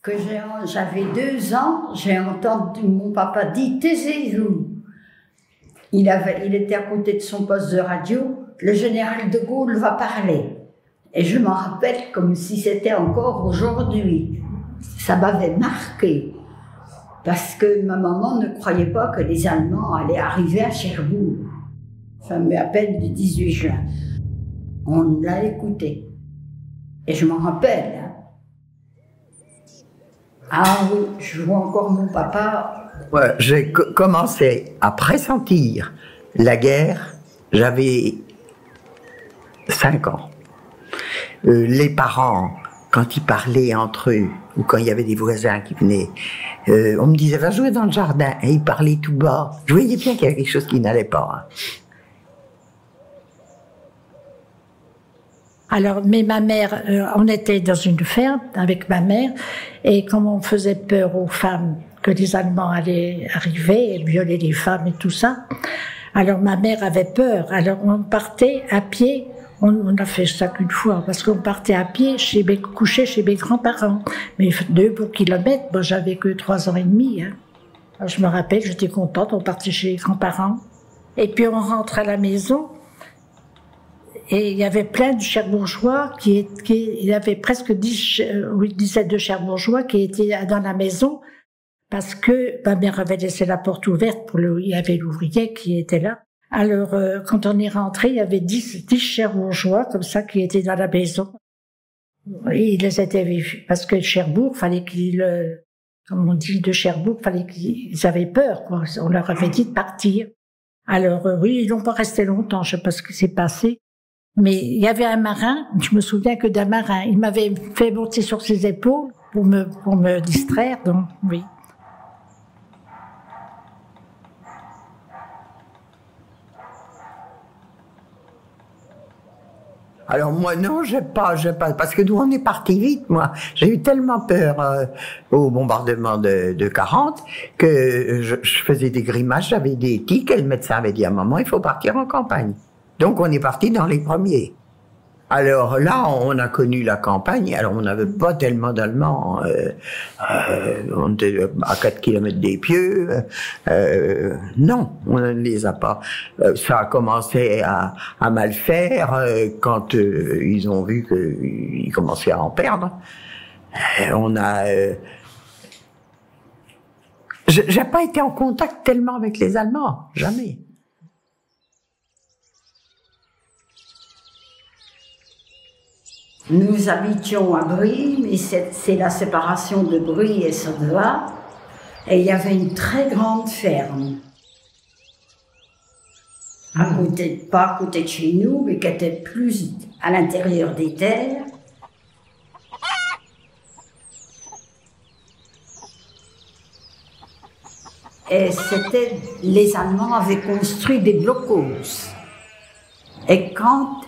J'avais 2 ans, j'ai entendu mon papa dire « Taisez-vous ». Il était à côté de son poste de radio, le général de Gaulle va parler. Et je m'en rappelle comme si c'était encore aujourd'hui. Ça m'avait marqué. Parce que ma maman ne croyait pas que les Allemands allaient arriver à Cherbourg. Fameux appel du 18 juin. On l'a écouté. Et je m'en rappelle. Ah oui, je vois encore mon papa. Ouais, j'ai commencé à pressentir la guerre, j'avais 5 ans. Les parents, quand ils parlaient entre eux, ou quand il y avait des voisins qui venaient, on me disait « va jouer dans le jardin », et ils parlaient tout bas. Je voyais bien qu'il y avait quelque chose qui n'allait pas. Alors, mais ma mère, on était dans une ferme avec ma mère, et comme on faisait peur aux femmes que les Allemands allaient arriver et violer les femmes et tout ça, alors ma mère avait peur. Alors on partait à pied, on a fait ça qu'une fois, parce qu'on partait à pied coucher chez mes grands-parents. Mais 2 beaux kilomètres, moi j'avais que 3 ans et demi. Hein. Alors, je me rappelle, j'étais contente, on partait chez les grands-parents. Et puis on rentre à la maison, et il y avait plein de Cherbourgeois, il y avait presque 17 de Cherbourgeois qui étaient dans la maison, parce que ma mère avait laissé la porte ouverte il y avait l'ouvrier qui était là. Alors, quand on est rentré, il y avait 10 Cherbourgeois, comme ça, qui étaient dans la maison. Et ils les étaient vus. Parce que Cherbourg, fallait comme on dit de Cherbourg, fallait qu'ils avaient peur, quoi. On leur avait dit de partir. Alors, oui, ils n'ont pas resté longtemps, je sais pas ce qui s'est passé. Mais il y avait un marin, je me souviens que d'un marin, il m'avait fait monter sur ses épaules pour me distraire, donc, oui. Alors moi non, j'ai pas, parce que nous on est parti vite, moi. J'ai eu tellement peur au bombardement de 40 que je faisais des grimaces, j'avais des tics, et le médecin avait dit à maman, il faut partir en campagne. Donc on est parti dans les premiers. Alors là, on a connu la campagne, alors on n'avait pas tellement d'Allemands, on était à 4 kilomètres des Pieux, non, on ne les a pas. Ça a commencé à mal faire quand ils ont vu qu'ils commençaient à en perdre. J'ai pas été en contact tellement avec les Allemands, jamais. Nous habitions à Brie, mais c'est la séparation de Brie et Sotteva. Et il y avait une très grande ferme. Pas à côté de chez nous, mais qui était plus à l'intérieur des terres. Et les Allemands avaient construit des blocos.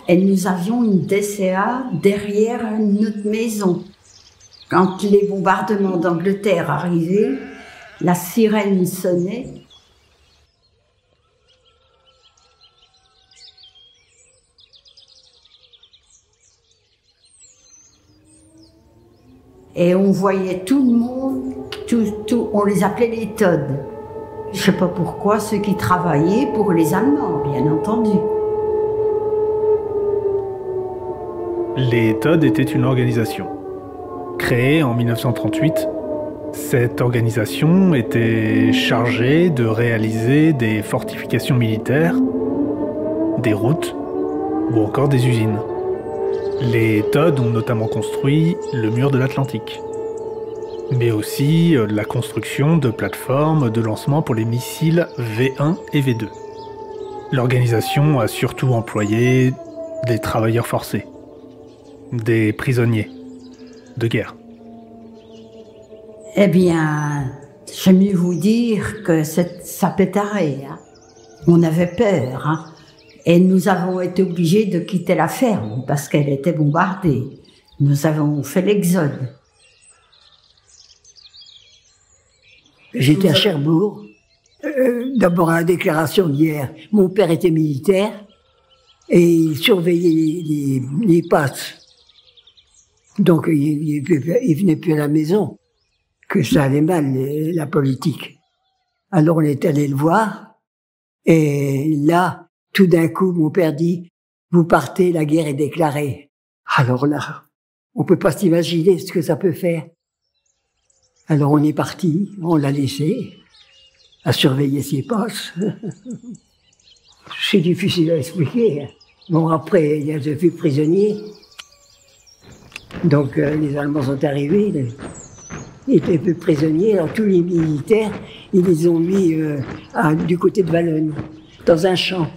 Et nous avions une DCA derrière notre maison. Quand les bombardements d'Angleterre arrivaient, la sirène sonnait. Et on voyait tout le monde, on les appelait les Tods. Je ne sais pas pourquoi, ceux qui travaillaient pour les Allemands, bien entendu. Les Tods étaient une organisation. Créée en 1938, cette organisation était chargée de réaliser des fortifications militaires, des routes ou encore des usines. Les Tods ont notamment construit le mur de l'Atlantique, mais aussi la construction de plateformes de lancement pour les missiles V1 et V2. L'organisation a surtout employé des travailleurs forcés, des prisonniers de guerre. Eh bien, j'aime mieux vous dire que ça pétarait. Hein. On avait peur. Hein. Et nous avons été obligés de quitter la ferme parce qu'elle était bombardée. Nous avons fait l'exode. J'étais à Cherbourg. D'abord à la déclaration d'hier, mon père était militaire et il surveillait les passes. Donc il venait plus à la maison. que ça allait mal, la politique. Alors on est allé le voir, et là, tout d'un coup, mon père dit, vous partez, la guerre est déclarée. Alors là, on peut pas s'imaginer ce que ça peut faire. Alors on est parti, on l'a laissé, à surveiller ses postes. C'est difficile à expliquer. Bon, après, il a été prisonnier. Donc les Allemands sont arrivés, ils étaient plus prisonniers, alors tous les militaires, ils les ont mis du côté de Valognes, dans un champ.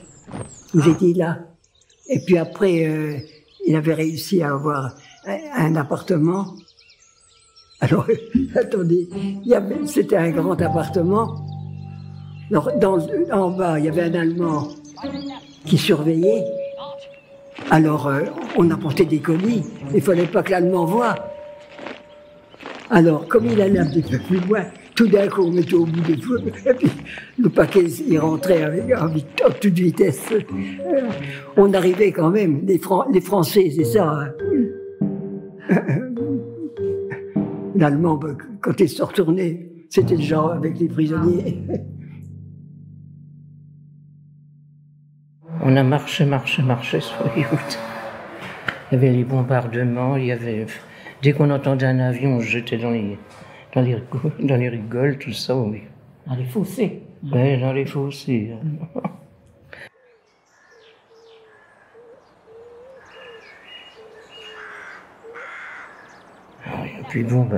Ils étaient là. Et puis après, il avait réussi à avoir un appartement. Alors, attendez, c'était un grand appartement. Alors, en bas, il y avait un Allemand qui surveillait. Alors, on apportait des colis. Il fallait pas que l'Allemand voie. Alors, comme il allait un petit peu plus loin, tout d'un coup, on mettait au bout des feux, et puis le paquet, il rentrait en toute vitesse. On arrivait quand même, les Français, c'est ça. Hein. L'Allemand, quand il se retournait, c'était le genre avec les prisonniers. On a marché sur les routes. Il y avait les bombardements, il y avait... Dès qu'on entendait un avion, on se jetait dans les rigoles, tout ça, oui. Dans les fossés. Oui, dans les fossés. Et puis bon,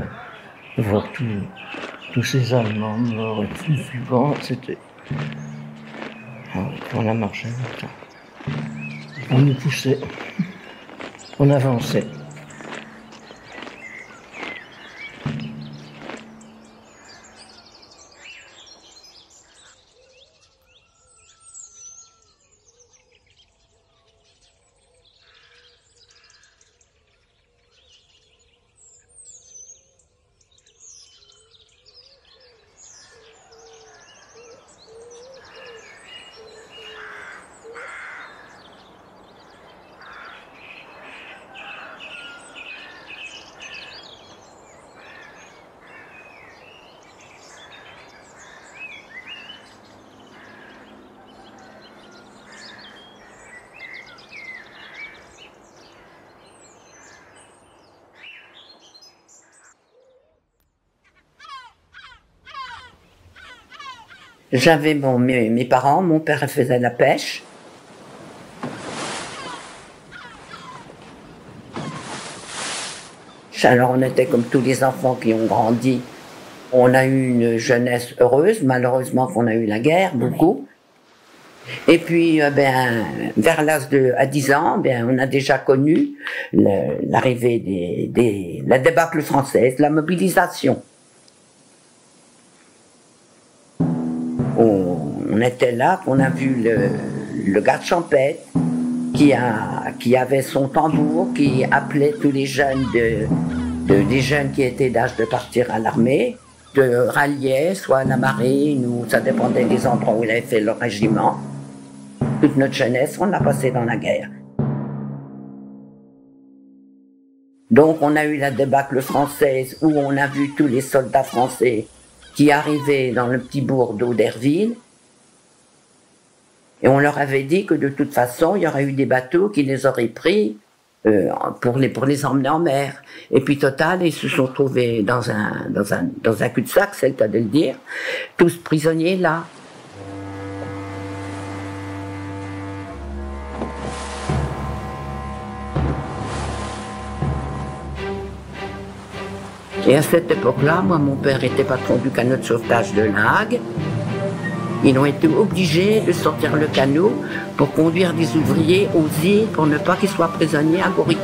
voir tous ces Allemands morts et tout vivants, c'était... On a marché longtemps. On nous poussait. On avançait. J'avais mes parents, mon père faisait la pêche. Alors on était comme tous les enfants qui ont grandi. On a eu une jeunesse heureuse, malheureusement qu'on a eu la guerre, beaucoup. Et puis, vers l'âge à 10 ans, on a déjà connu l'arrivée la débâcle française, la mobilisation. On était là, on a vu le garde champêtre qui avait son tambour, qui appelait tous les jeunes des jeunes qui étaient d'âge de partir à l'armée, de rallier, soit à la marine, ou ça dépendait des endroits où il avait fait leur régiment. Toute notre jeunesse, on l'a passé dans la guerre. Donc on a eu la débâcle française où on a vu tous les soldats français qui arrivaient dans le petit bourg d'Auderville. Et on leur avait dit que de toute façon, il y aurait eu des bateaux qui les auraient pris pour les emmener en mer. Et puis total, ils se sont trouvés dans un cul-de-sac, c'est le cas de le dire, tous prisonniers là. Et à cette époque-là, moi, mon père était patron du canot de sauvetage de La Hague. Ils ont été obligés de sortir le canot pour conduire des ouvriers aux îles pour ne pas qu'ils soient prisonniers à Goric.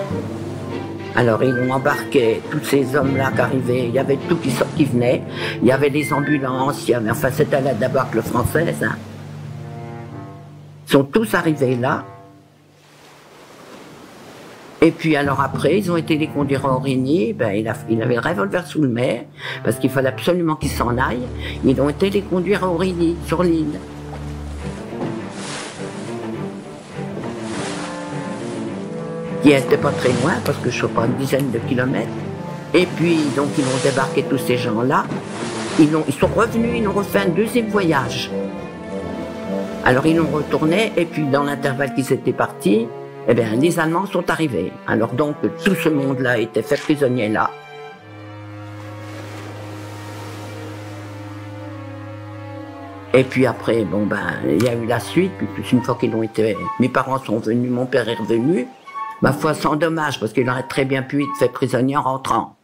Alors ils ont embarqué tous ces hommes-là qui arrivaient, il y avait tout qui venait, il y avait les ambulances, enfin c'était la débâcle française. Hein. Ils sont tous arrivés là. Et puis alors après, ils ont été les conduire à Origny, il avait le revolver sous le mer, parce qu'il fallait absolument qu'ils s'en aillent. Ils ont été les conduire à Origny, sur l'île. Qui n'était pas très loin, parce que je ne sais pas, une dizaine de kilomètres. Et puis, donc, ils ont débarqué tous ces gens-là. Ils sont revenus, ils ont refait un deuxième voyage. Alors, ils ont retourné, et puis, dans l'intervalle qu'ils étaient partis, eh bien, les Allemands sont arrivés. Alors, donc, tout ce monde-là était fait prisonnier là. Et puis après, bon ben, il y a eu la suite, puis une fois qu'ils ont été, mes parents sont venus, mon père est revenu, ma foi sans dommage, parce qu'il aurait très bien pu être fait prisonnier en rentrant.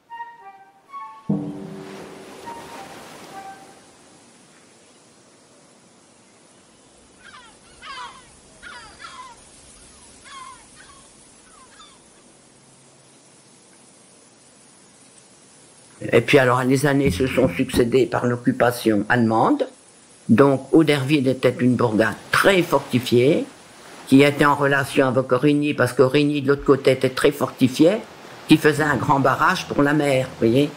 Et puis alors, les années se sont succédées par l'occupation allemande. Donc, Auderville était une bourgade très fortifiée, qui était en relation avec Origny, parce qu'Origny, de l'autre côté, était très fortifié, qui faisait un grand barrage pour la mer, vous voyez.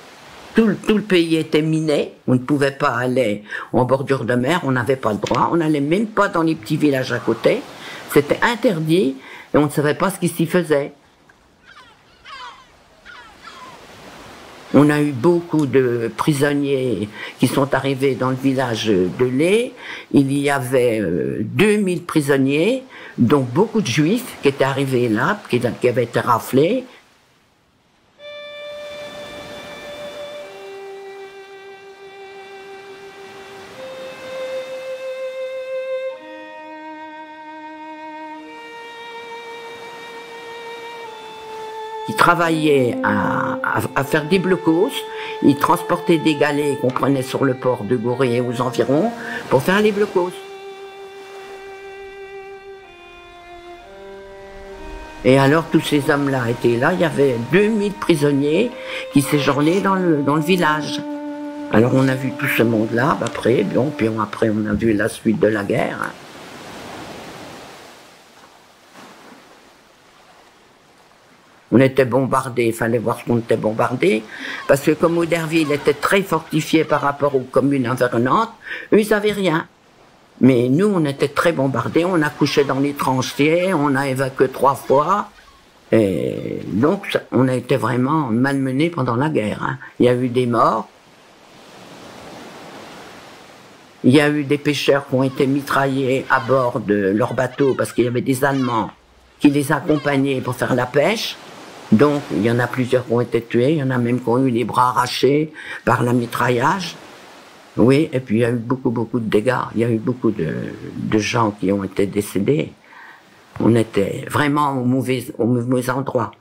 Tout le pays était miné, on ne pouvait pas aller en bordure de mer, on n'avait pas le droit, on n'allait même pas dans les petits villages à côté, c'était interdit, et on ne savait pas ce qui s'y faisait. On a eu beaucoup de prisonniers qui sont arrivés dans le village de Lay. Il y avait 2000 prisonniers, dont beaucoup de juifs qui étaient arrivés là, qui avaient été raflés. Ils travaillaient à faire des blocos, ils transportaient des galets qu'on prenait sur le port de Gorée et aux environs pour faire les blocos. Et alors tous ces hommes-là étaient là, il y avait 2000 prisonniers qui séjournaient dans le village. Alors on a vu tout ce monde-là, après, bon, puis après on a vu la suite de la guerre. On était bombardés, il fallait voir ce qu'on était bombardés, parce que comme Auderville était très fortifié par rapport aux communes environnantes, eux, ils n'avaient rien. Mais nous, on était très bombardés, on a couché dans les tranchées, on a évacué 3 fois, et donc on a été vraiment malmenés pendant la guerre. Hein. Il y a eu des morts, il y a eu des pêcheurs qui ont été mitraillés à bord de leur bateau, parce qu'il y avait des Allemands qui les accompagnaient pour faire la pêche. Donc, il y en a plusieurs qui ont été tués, il y en a même qui ont eu les bras arrachés par la mitraillage. Oui, et puis il y a eu beaucoup de dégâts. Il y a eu beaucoup de gens qui ont été décédés. On était vraiment au mauvais endroit.